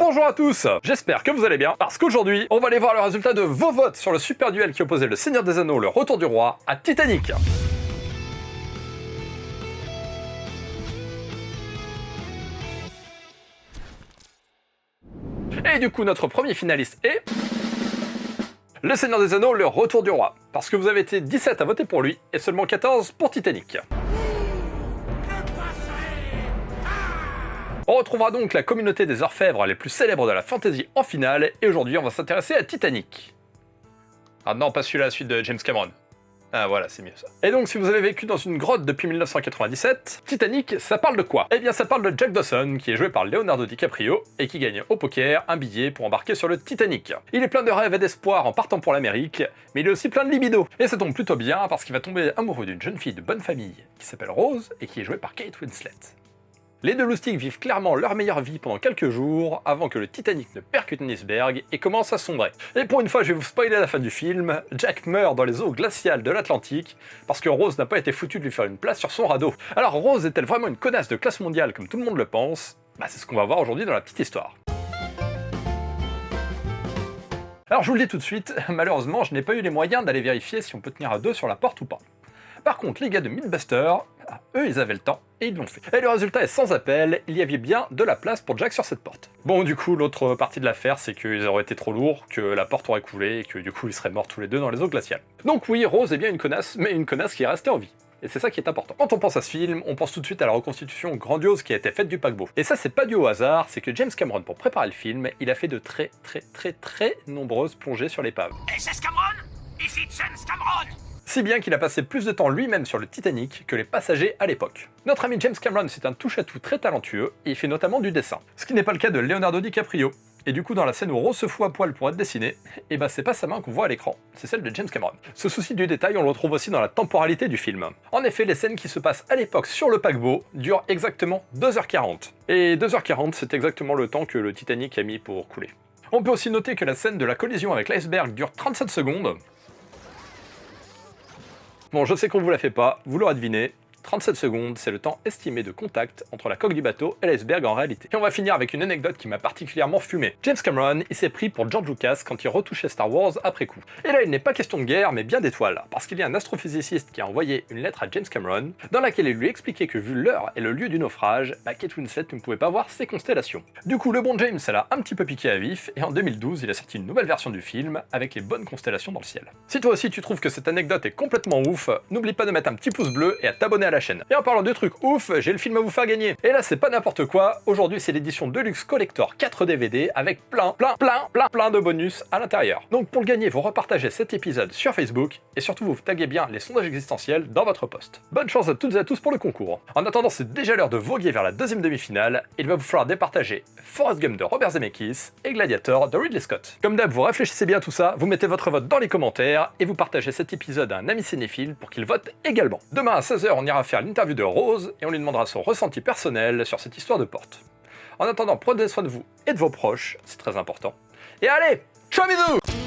Bonjour à tous, j'espère que vous allez bien, parce qu'aujourd'hui, on va aller voir le résultat de vos votes sur le super duel qui opposait le Seigneur des Anneaux, le Retour du Roi, à Titanic. Et du coup, notre premier finaliste est... le Seigneur des Anneaux, le Retour du Roi, parce que vous avez été 17 à voter pour lui, et seulement 14 pour Titanic. On retrouvera donc la communauté des orfèvres les plus célèbres de la fantasy en finale, et aujourd'hui on va s'intéresser à Titanic. Ah non, pas celui-là, celui de James Cameron. Ah voilà, c'est mieux ça. Et donc, si vous avez vécu dans une grotte depuis 1997, Titanic, ça parle de quoi? Eh bien, ça parle de Jack Dawson, qui est joué par Leonardo DiCaprio, et qui gagne au poker un billet pour embarquer sur le Titanic. Il est plein de rêves et d'espoir en partant pour l'Amérique, mais il est aussi plein de libido. Et ça tombe plutôt bien, parce qu'il va tomber amoureux d'une jeune fille de bonne famille, qui s'appelle Rose, et qui est jouée par Kate Winslet. Les deux loustics vivent clairement leur meilleure vie pendant quelques jours, avant que le Titanic ne percute un iceberg et commence à sombrer. Et pour une fois, je vais vous spoiler la fin du film, Jack meurt dans les eaux glaciales de l'Atlantique, parce que Rose n'a pas été foutue de lui faire une place sur son radeau. Alors Rose est-elle vraiment une connasse de classe mondiale comme tout le monde le pense? Bah c'est ce qu'on va voir aujourd'hui dans la petite histoire. Alors je vous le dis tout de suite, malheureusement je n'ai pas eu les moyens d'aller vérifier si on peut tenir à deux sur la porte ou pas. Par contre, les gars de Mythbusters, eux ils avaient le temps et ils l'ont fait. Et le résultat est sans appel, il y avait bien de la place pour Jack sur cette porte. Bon du coup l'autre partie de l'affaire c'est qu'ils auraient été trop lourds, que la porte aurait coulé et que du coup ils seraient morts tous les deux dans les eaux glaciales. Donc oui, Rose est bien une connasse, mais une connasse qui est restée en vie. Et c'est ça qui est important. Quand on pense à ce film, on pense tout de suite à la reconstitution grandiose qui a été faite du paquebot. Et ça c'est pas dû au hasard, c'est que James Cameron pour préparer le film, il a fait de très nombreuses plongées sur l'épave. Et c'est Cameron? Ici James Cameron! Si bien qu'il a passé plus de temps lui-même sur le Titanic que les passagers à l'époque. Notre ami James Cameron, c'est un touche-à-tout très talentueux, et il fait notamment du dessin. Ce qui n'est pas le cas de Leonardo DiCaprio. Et du coup, dans la scène où Rose se fout à poil pour être dessinée, et bah c'est pas sa main qu'on voit à l'écran, c'est celle de James Cameron. Ce souci du détail, on le retrouve aussi dans la temporalité du film. En effet, les scènes qui se passent à l'époque sur le paquebot durent exactement 2h40. Et 2h40, c'est exactement le temps que le Titanic a mis pour couler. On peut aussi noter que la scène de la collision avec l'iceberg dure 37 secondes, bon, je sais qu'on vous la fait pas, vous l'aurez deviné, 37 secondes, c'est le temps estimé de contact entre la coque du bateau et l'iceberg en réalité. Et on va finir avec une anecdote qui m'a particulièrement fumé. James Cameron, il s'est pris pour George Lucas quand il retouchait Star Wars après coup. Et là, il n'est pas question de guerre, mais bien d'étoiles, parce qu'il y a un astrophysiciste qui a envoyé une lettre à James Cameron, dans laquelle il lui expliquait que vu l'heure et le lieu du naufrage, Kate Winslet ne pouvait pas voir ses constellations. Du coup, le bon James, elle a un petit peu piqué à vif, et en 2012, il a sorti une nouvelle version du film, avec les bonnes constellations dans le ciel. Si toi aussi tu trouves que cette anecdote est complètement ouf, n'oublie pas de mettre un petit pouce bleu et à t'abonner à la chaîne. Et en parlant de trucs ouf, j'ai le film à vous faire gagner. Et là c'est pas n'importe quoi, aujourd'hui c'est l'édition Deluxe Collector 4 DVD avec plein de bonus à l'intérieur. Donc pour le gagner, vous repartagez cet épisode sur Facebook et surtout vous taguez bien les sondages existentiels dans votre post. Bonne chance à toutes et à tous pour le concours. En attendant, c'est déjà l'heure de voguer vers la deuxième demi-finale. Il va vous falloir départager Forrest Gump de Robert Zemeckis et Gladiator de Ridley Scott. Comme d'hab, vous réfléchissez bien à tout ça, vous mettez votre vote dans les commentaires et vous partagez cet épisode à un ami cinéphile pour qu'il vote également. Demain à 16h, on ira faire l'interview de Rose et on lui demandera son ressenti personnel sur cette histoire de porte. En attendant, prenez soin de vous et de vos proches, c'est très important. Et allez, ciao bisous!